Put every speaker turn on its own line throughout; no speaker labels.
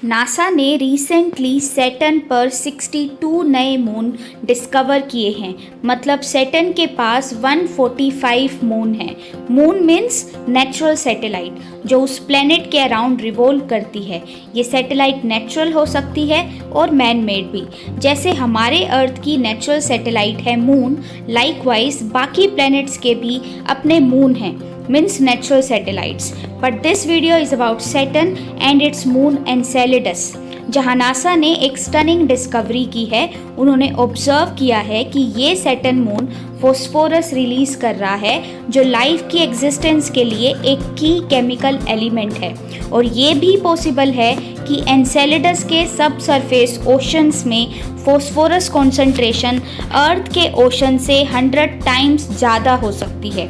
NASA ने recently Saturn पर 62 नए मून डिस्कवर किए हैं। मतलब सैटर्न के पास 145 मून हैं। मून मीन्स नेचुरल सैटेलाइट जो उस प्लेनेट के अराउंड रिवॉल्व करती है। ये सैटेलाइट नेचुरल हो सकती है और मैन मेड भी। जैसे हमारे अर्थ की नेचुरल सैटेलाइट है मून, लाइकवाइज बाकी प्लैनेट्स के भी अपने मून हैं, means natural satellites. But this video is about Saturn and its moon Enceladus, जहां नासा ने एक स्टनिंग डिस्कवरी की है। उन्होंने ऑब्जर्व किया है कि ये सैटर्न मून फॉस्फोरस रिलीज कर रहा है जो लाइफ की एग्जिस्टेंस के लिए एक की केमिकल एलिमेंट है। और ये भी पॉसिबल है कि एनसेलेडस के सब सरफेस ओशंस में फॉस्फोरस कॉन्सेंट्रेशन अर्थ के ओशन से 100 टाइम्स ज़्यादा हो सकती है।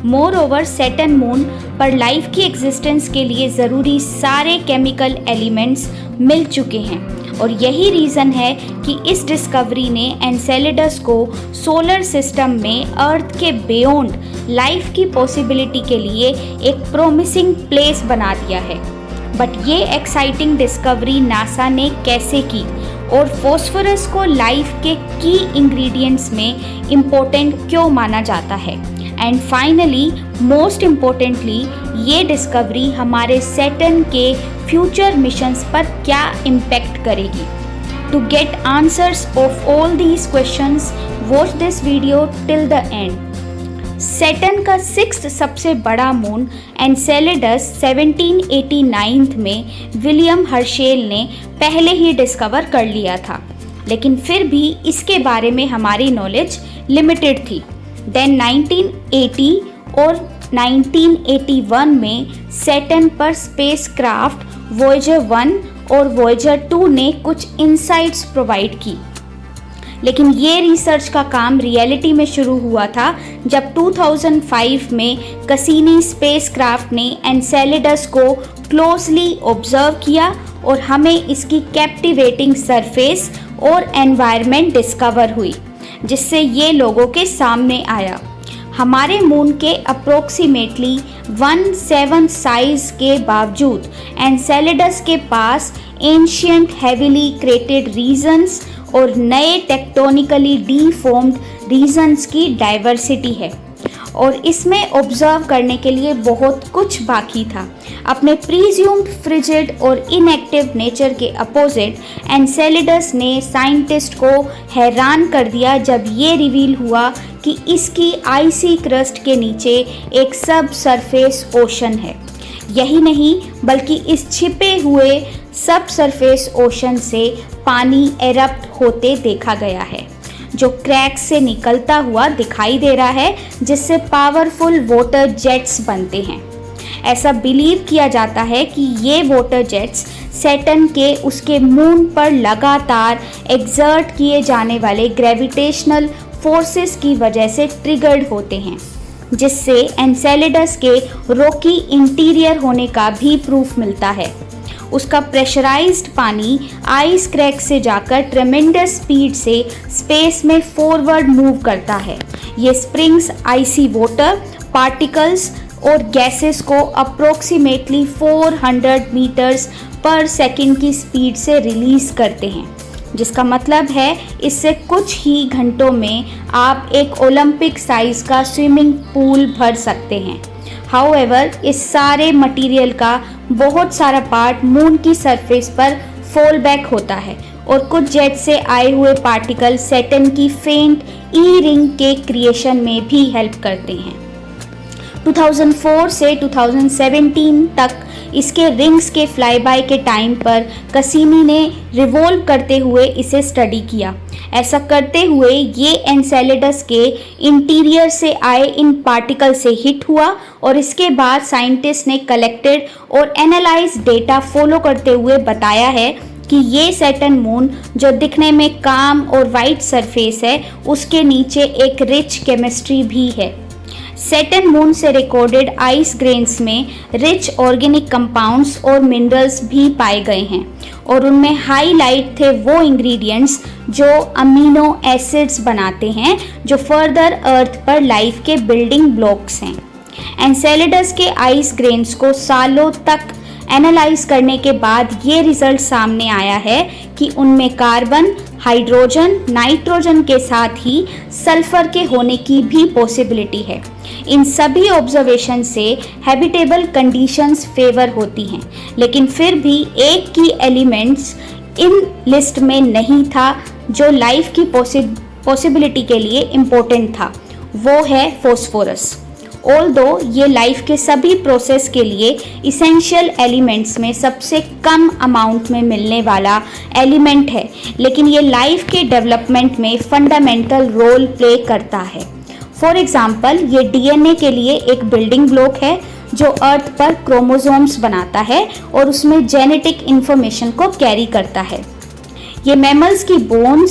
मोर ओवर सैटर्न मून पर लाइफ की एग्जिस्टेंस के लिए ज़रूरी सारे केमिकल एलिमेंट्स मिल चुके हैं। और यही रीज़न है कि इस डिस्कवरी ने एनसेलेडस को सोलर सिस्टम में अर्थ के बियॉन्ड लाइफ की पॉसिबिलिटी के लिए एक प्रोमिसिंग प्लेस बना दिया है। बट ये एक्साइटिंग डिस्कवरी नासा ने कैसे की और फॉस्फोरस को लाइफ के की इंग्रेडिएंट्स में इम्पोर्टेंट क्यों माना जाता है, एंड फाइनली मोस्ट इम्पोर्टेंटली ये डिस्कवरी हमारे सैटर्न के फ्यूचर मिशंस पर क्या इम्पैक्ट करेगी। To get answers of all these questions watch this video till the end. Saturn का 6th सबसे बड़ा मून एनसेलेडस 1789 में विलियम हर्शेल ने पहले ही डिस्कवर कर लिया था, लेकिन फिर भी इसके बारे में हमारी नॉलेज लिमिटेड थी। देन 1980 और 1981 में सैटर्न पर स्पेसक्राफ्ट वॉयेजर 1 और वॉयेजर 2 ने कुछ इनसाइट्स प्रोवाइड की। लेकिन ये रिसर्च का काम रियलिटी में शुरू हुआ था जब 2005 में कसीनी स्पेसक्राफ्ट ने एनसेलेडस को क्लोजली ऑब्जर्व किया और हमें इसकी कैप्टिवेटिंग सरफेस और एनवायरनमेंट डिस्कवर हुई, जिससे ये लोगों के सामने आया। हमारे मून के अप्रोक्सीमेटली 1/7 साइज के बावजूद एनसेलेडस के पास एंशियंट हेविली क्रेटेड रीजन्स और नए टेक्टोनिकली डीफॉर्म्ड रीजन्स की डाइवर्सिटी है। और इसमें ऑब्जर्व करने के लिए बहुत कुछ बाकी था। अपने प्रीज्यूम्ड फ्रिजिड और इनएक्टिव नेचर के अपोजिट एनसेलेडस ने साइंटिस्ट को हैरान कर दिया जब ये रिवील हुआ कि इसकी आइसी क्रस्ट के नीचे एक सब सरफेस ओशन है। यही नहीं बल्कि इस छिपे हुए सब सरफेस ओशन से पानी एरप्ट होते देखा गया है, जो क्रैक से निकलता हुआ दिखाई दे रहा है, जिससे पावरफुल वाटर जेट्स बनते हैं। ऐसा बिलीव किया जाता है कि ये वाटर जेट्स सैटर्न के उसके मून पर लगातार एक्सर्ट किए जाने वाले ग्रेविटेशनल फोर्सेस की वजह से ट्रिगर्ड होते हैं, जिससे एनसेलेडस के रॉकी इंटीरियर होने का भी प्रूफ मिलता है। उसका प्रेशराइज्ड पानी आइस क्रैक से जाकर ट्रेमेंडस स्पीड से स्पेस में फॉरवर्ड मूव करता है। ये स्प्रिंग्स आइसी वाटर पार्टिकल्स और गैसेस को अप्रोक्सीमेटली 400 मीटर्स पर सेकंड की स्पीड से रिलीज करते हैं, जिसका मतलब है इससे कुछ ही घंटों में आप एक ओलंपिक साइज का स्विमिंग पूल भर सकते हैं। हाउएवर इस सारे मटेरियल का बहुत सारा पार्ट मून की सरफेस पर फॉल बैक होता है और कुछ जेट से आए हुए पार्टिकल सैटर्न की फेंट ई रिंग के क्रिएशन में भी हेल्प करते हैं। 2004 से 2017 तक इसके रिंग्स के फ्लाईबाय के टाइम पर कसीनी ने रिवॉल्व करते हुए इसे स्टडी किया। ऐसा करते हुए ये एनसेलेडस के इंटीरियर से आए इन पार्टिकल से हिट हुआ और इसके बाद साइंटिस्ट ने कलेक्टेड और एनालाइज डेटा फॉलो करते हुए बताया है कि ये सैटर्न मून जो दिखने में काम और वाइट सरफेस है, उसके नीचे एक रिच केमिस्ट्री भी है। सैटर्न मून से रिकॉर्डेड आइस ग्रेन्स में रिच ऑर्गेनिक कंपाउंड्स और मिनरल्स भी पाए गए हैं और उनमें हाईलाइट थे वो इंग्रेडिएंट्स जो अमीनो एसिड्स बनाते हैं, जो फर्दर अर्थ पर लाइफ के बिल्डिंग ब्लॉक्स हैं। एनसेलेडस के आइस ग्रेन्स को सालों तक एनालाइज करने के बाद ये रिजल्ट सामने आया है कि उनमें कार्बन, हाइड्रोजन, नाइट्रोजन के साथ ही सल्फर के होने की भी पॉसिबिलिटी है। इन सभी ऑब्जर्वेशन से हैबिटेबल कंडीशंस फेवर होती हैं, लेकिन फिर भी एक की एलिमेंट्स इन लिस्ट में नहीं था जो लाइफ की पॉसिबिलिटी के लिए इम्पोर्टेंट था, वो है फॉस्फोरस। ऑल्दो ये लाइफ के सभी प्रोसेस के लिए इसेंशियल एलिमेंट्स में सबसे कम अमाउंट में मिलने वाला एलिमेंट है, लेकिन ये लाइफ के डेवलपमेंट में फंडामेंटल रोल प्ले करता है। फॉर एग्जाम्पल, ये डीएनए के लिए एक बिल्डिंग ब्लॉक है जो अर्थ पर क्रोमोसोम्स बनाता है और उसमें जेनेटिक इंफॉर्मेशन को कैरी करता है। ये मैमल्स की बोन्स,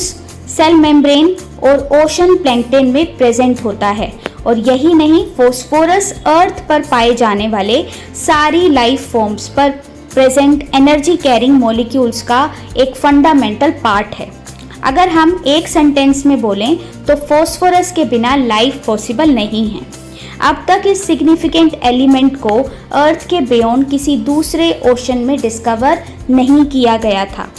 सेल मेम्ब्रेन और ओशन प्लैंकटन में प्रेजेंट होता है। और यही नहीं, फॉस्फोरस अर्थ पर पाए जाने वाले सारी लाइफ फॉर्म्स पर प्रेजेंट एनर्जी कैरिंग मॉलिक्यूल्स का एक फंडामेंटल पार्ट है। अगर हम एक सेंटेंस में बोलें तो फॉस्फोरस के बिना लाइफ पॉसिबल नहीं है। अब तक इस सिग्निफिकेंट एलिमेंट को अर्थ के बियॉन्ड किसी दूसरे ओशन में डिस्कवर नहीं किया गया था।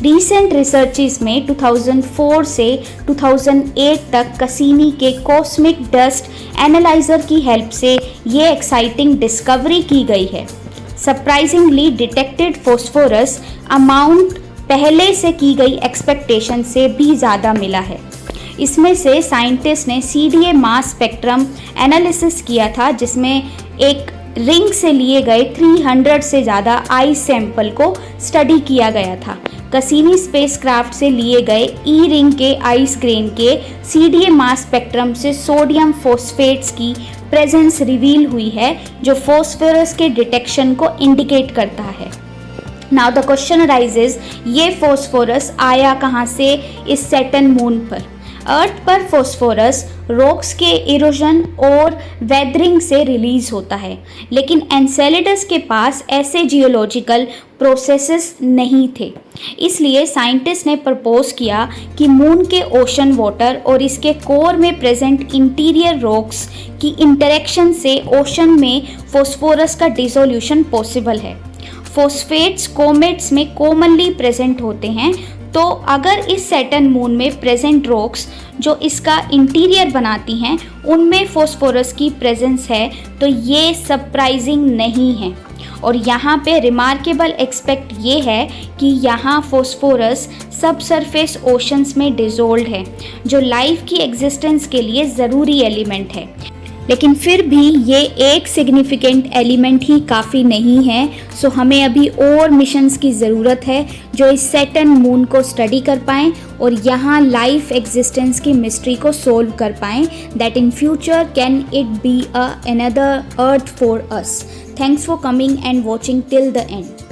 रीसेंट रिसर्चेस में 2004 से 2008 तक कसीनी के कॉस्मिक डस्ट एनालाइजर की हेल्प से ये एक्साइटिंग डिस्कवरी की गई है। सरप्राइजिंगली डिटेक्टेड फॉस्फोरस अमाउंट पहले से की गई एक्सपेक्टेशन से भी ज़्यादा मिला है। इसमें से साइंटिस्ट ने सीडीए मास स्पेक्ट्रम एनालिसिस किया था, जिसमें एक रिंग से लिए गए 300 से ज़्यादा आइस सैंपल को स्टडी किया गया था। कसीनी स्पेसक्राफ्ट से लिए गए ई रिंग के आइस ग्रेन के सीडीए मास स्पेक्ट्रम से सोडियम फॉस्फेट्स की प्रेजेंस रिवील हुई है, जो फॉस्फोरस के डिटेक्शन को इंडिकेट करता है। नाउ द क्वेश्चन अराइजेज, ये फॉस्फोरस आया कहाँ से इस सैटर्न मून पर? अर्थ पर फॉस्फोरस रॉक्स के इरोजन और वेदरिंग से रिलीज होता है, लेकिन एनसेलेडस के पास ऐसे जियोलॉजिकल प्रोसेसेस नहीं थे। इसलिए साइंटिस्ट ने प्रपोज किया कि मून के ओशन वाटर और इसके कोर में प्रेजेंट इंटीरियर रॉक्स की इंटरेक्शन से ओशन में फॉस्फोरस का डिसोल्यूशन पॉसिबल है। फॉस्फेट्स कोमेट्स में कॉमनली प्रेजेंट होते हैं, तो अगर इस सैटर्न मून में प्रेजेंट रॉक्स जो इसका इंटीरियर बनाती हैं उनमें फॉस्फोरस की प्रेजेंस है, तो ये सरप्राइजिंग नहीं है। और यहाँ पे रिमार्केबल एस्पेक्ट ये है कि यहाँ फॉस्फोरस सब सरफेस ओशंस में डिसॉल्व्ड है, जो लाइफ की एग्जिस्टेंस के लिए ज़रूरी एलिमेंट है। लेकिन फिर भी ये एक सिग्निफिकेंट एलिमेंट ही काफ़ी नहीं है। सो हमें अभी और मिशंस की ज़रूरत है जो इस सैटर्न मून को स्टडी कर पाएँ और यहाँ लाइफ एग्जिस्टेंस की मिस्ट्री को सोल्व कर पाएँ, that in future can it be another earth for us. Thanks for coming and watching till the and.